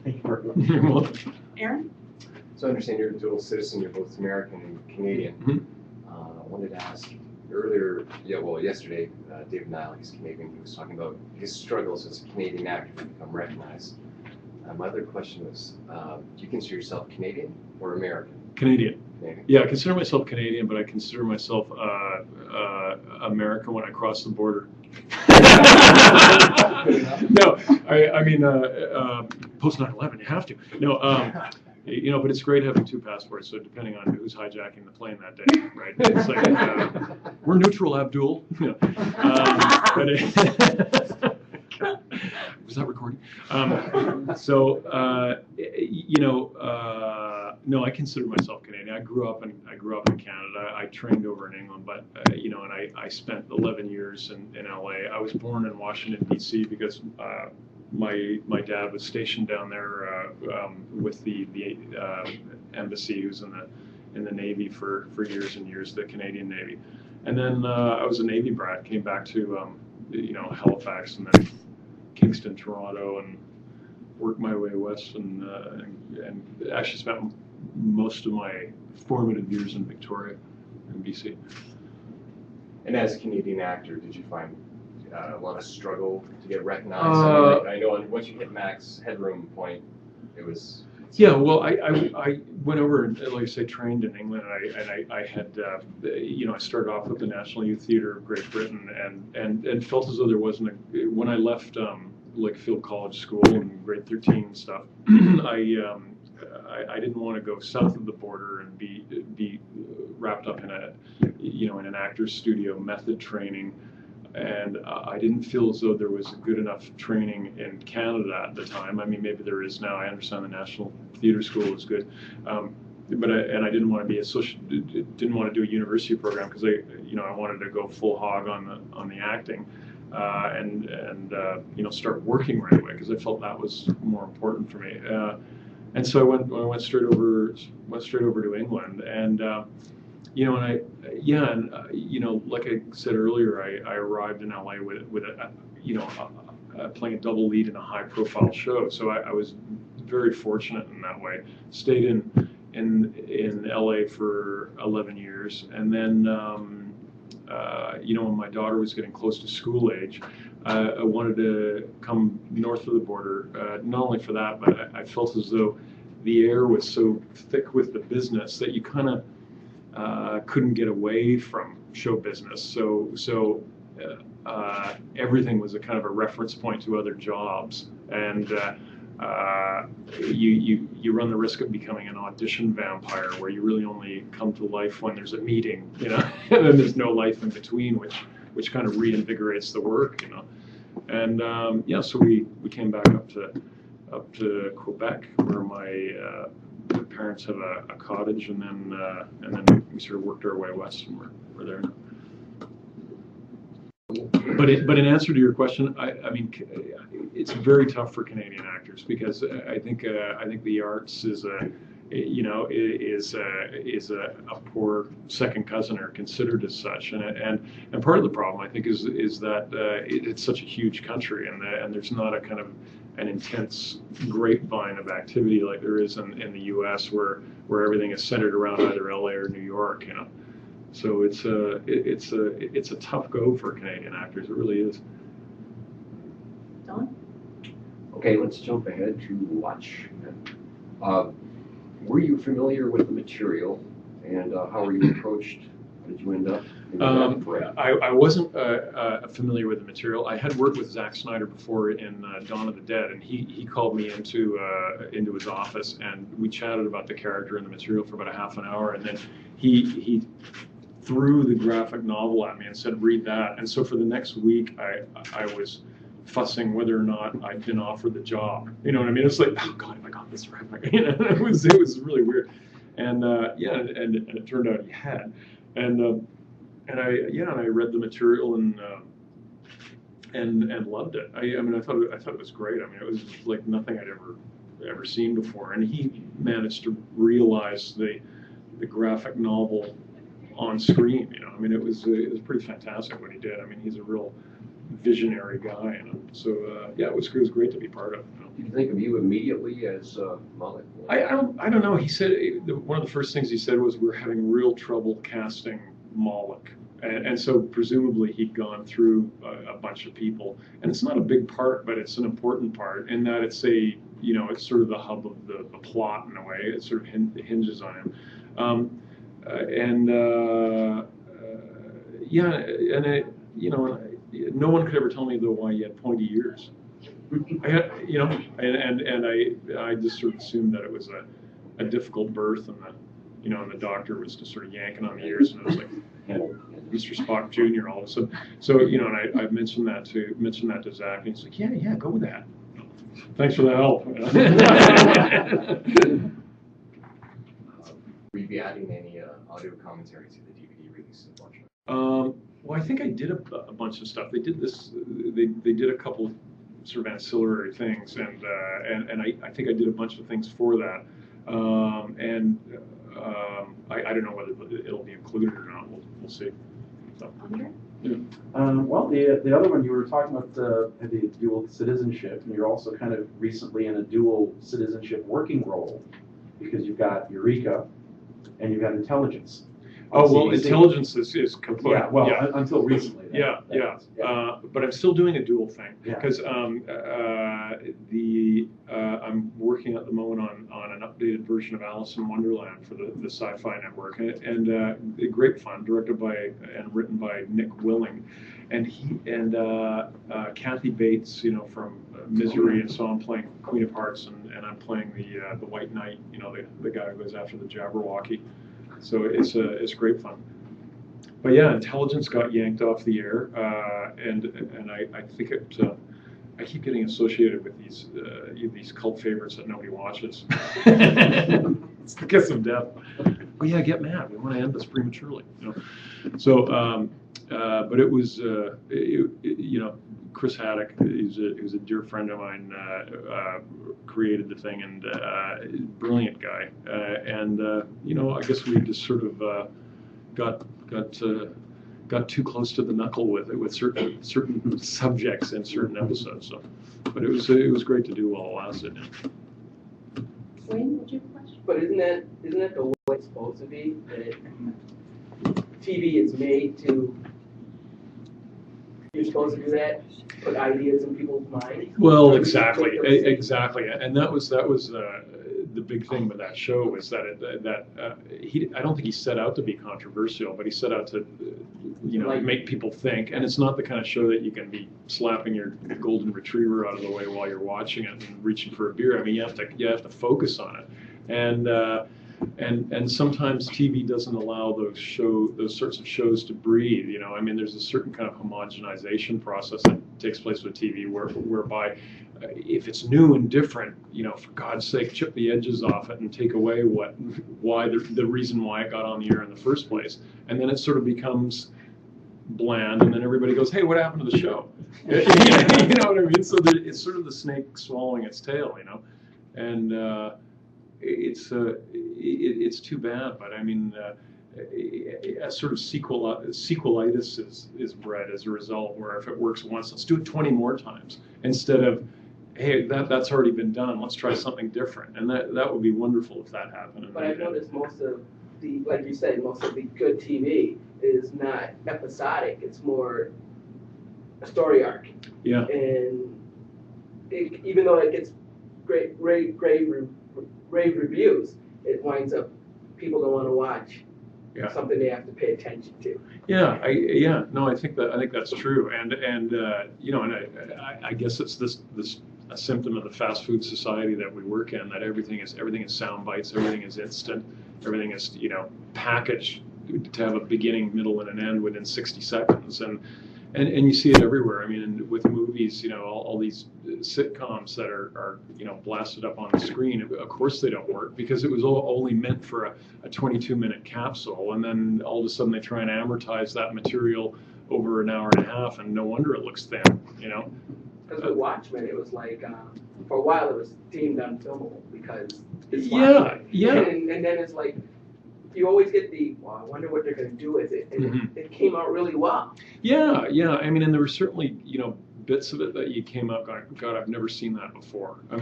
Thank you very much. Aaron? So I understand you're a dual citizen, you're both American and Canadian. I wanted to ask earlier, yesterday, David Nile, he's Canadian, he was talking about his struggles as a Canadian actor to become recognized. My other question was, do you consider yourself Canadian or American? Canadian. Canadian. Yeah, I consider myself Canadian, but I consider myself American when I cross the border. No, I mean, post 9/11, you have to. No, but it's great having two passports. So depending on who's hijacking the plane that day, right? It's like we're neutral, Abdul. Was that recording? No, I consider myself Canadian. I grew up in Canada. I trained over in England, but and I spent 11 years in LA. I was born in Washington D.C. because my dad was stationed down there with the embassy, who's in the Navy for years and years, the Canadian Navy. And then I was a Navy brat, came back to Halifax and then Kingston, Toronto, and worked my way west and actually spent most of my formative years in Victoria in BC. And as a Canadian actor, did you find a lot of struggle to get recognized? I know once you hit max headroom point, it was... Yeah, well, I went over and, like I say, trained in England, and I had, I started off with the National Youth Theatre of Great Britain, and felt as though there wasn't when I left, like Field College School in grade 13 and stuff, I didn't want to go south of the border and be wrapped up in in an actor's studio method training. And I didn't feel as though there was good enough training in Canada at the time. I mean, maybe there is now. I understand the National Theatre School is good, but I didn't want to didn't want to do a university program because I wanted to go full hog on the acting, and start working right away because I felt that was more important for me. And so I went straight over to England and. Like I said earlier, I arrived in LA with playing a double lead in a high-profile show. So I was very fortunate in that way. Stayed in LA for 11 years, and then when my daughter was getting close to school age, I wanted to come north of the border. Not only for that, but I felt as though the air was so thick with the business that you kind of couldn't get away from show business, so everything was a kind of a reference point to other jobs, and you run the risk of becoming an audition vampire, where you really only come to life when there's a meeting, and then there's no life in between, which kind of reinvigorates the work, and so we came back up to Quebec, where my parents have a cottage, and then we sort of worked our way west, and we're there now. But in answer to your question, I mean, it's very tough for Canadian actors because I think the arts is a poor second cousin, or considered as such, and part of the problem I think is that it's such a huge country, and there's not a kind of an intense grapevine of activity like there is in the U.S. where everything is centered around either LA or New York, So it's a tough go for Canadian actors. It really is. Don? Okay, let's jump ahead to Watch. Were you familiar with the material, and how were you approached? How did you end up? I wasn't familiar with the material. I had worked with Zack Snyder before in Dawn of the Dead, and he called me into his office, and we chatted about the character and the material for about a half an hour, and then he threw the graphic novel at me and said, "Read that." And so for the next week, I was fussing whether or not I'd been offered the job. You know what I mean? It's like, oh God, have I got this right? It was really weird, and and it turned out he had. And I read the material and loved it. I mean, I thought it was great. I mean, it was like nothing I'd ever seen before. And he managed to realize the graphic novel on screen. I mean, it was pretty fantastic what he did. I mean, he's a real visionary guy. So it was great to be part of. Did you think of you immediately as Mullet? I don't know. He said one of the first things he said was we're having real trouble casting Moloch. And so presumably he'd gone through a bunch of people, and it's not a big part, but it's an important part in that it's it's sort of the hub of the plot in a way. It sort of hinges on him, no one could ever tell me though why he had pointy ears. I just sort of assumed that it was a difficult birth, and the doctor was just sort of yanking on the ears, and it was like, Mr. Spock Jr. all of a sudden. So, and I mentioned that to Zach, and he's like, yeah, go with that. Thanks for the help. Will you be adding any audio commentary to the DVD release? Well, I think I did a bunch of stuff. They did this. They did a couple sort of ancillary things, and I think I did a bunch of things for that. I don't know whether it'll be included or not. We'll see. So, yeah. Well, the other one you were talking about the dual citizenship, and you're also kind of recently in a dual citizenship working role because you've got Eureka and you've got intelligence. Oh, well, intelligence is complete. Yeah, well, until recently. But I'm still doing a dual thing because I'm working at the moment on an updated version of Alice in Wonderland for the Sci-Fi Network, and great fun, directed by and written by Nick Willing, and Kathy Bates, from Misery, and so I'm playing Queen of Hearts, and I'm playing the White Knight, the guy who goes after the Jabberwocky. So it's great fun. But yeah, Intelligence got yanked off the air, and I think I keep getting associated with these cult favorites that nobody watches. It's the kiss of death. Oh yeah, get mad. We want to end this prematurely. So, but it was Chris Haddock, who's a dear friend of mine, created the thing, and brilliant guy. I guess we just sort of got too close to the knuckle with it, with certain subjects and certain episodes. So, but it was great to do while it lasted. Wayne, would you have a question? But isn't that the way it's supposed to be? That TV is made to. You're supposed to do that, put ideas in people's minds. Well, exactly, and that was the big thing with that show was that I don't think he set out to be controversial, but he set out to make people think. And it's not the kind of show that you can be slapping your golden retriever out of the way while you're watching it and reaching for a beer. I mean, you have to focus on it, and sometimes TV doesn't allow those sorts of shows to breathe. I mean, there's a certain kind of homogenization process that takes place with TV whereby if it's new and different, for God's sake, chip the edges off it and take away the reason why it got on the air in the first place, and then it sort of becomes bland, and then everybody goes, "Hey, what happened to the show?" You know what I mean? So it's sort of the snake swallowing its tail, and it's too bad, but I mean, a sort of sequelitis is bred as a result, where if it works once, let's do it 20 more times, instead of, hey, that's already been done, let's try something different. And that would be wonderful if that happened. But I've noticed most of the, like you said, most of the good TV is not episodic, it's more a story arc. Yeah. And even though it gets great rave reviews, it winds up people don't want to watch something they have to pay attention to. I think that's true, and I guess it's this a symptom of the fast food society that we work in, that everything is sound bites, everything is instant, everything is packaged to have a beginning, middle, and an end within 60 seconds, and you see it everywhere. I mean, with movies, all these sitcoms that are blasted up on the screen, of course they don't work because it was only meant for a 22-minute capsule, and then all of a sudden they try and amortize that material over an hour and a half, and no wonder it looks thin, Because with Watchmen, it was like, for a while it was deemed unfilmable because it's Watchmen. And then it's like, you always get well, I wonder what they're going to do with it. And it came out really well. Yeah. I mean, and there were certainly, bits of it that you came out going, God, I've never seen that before. I mean,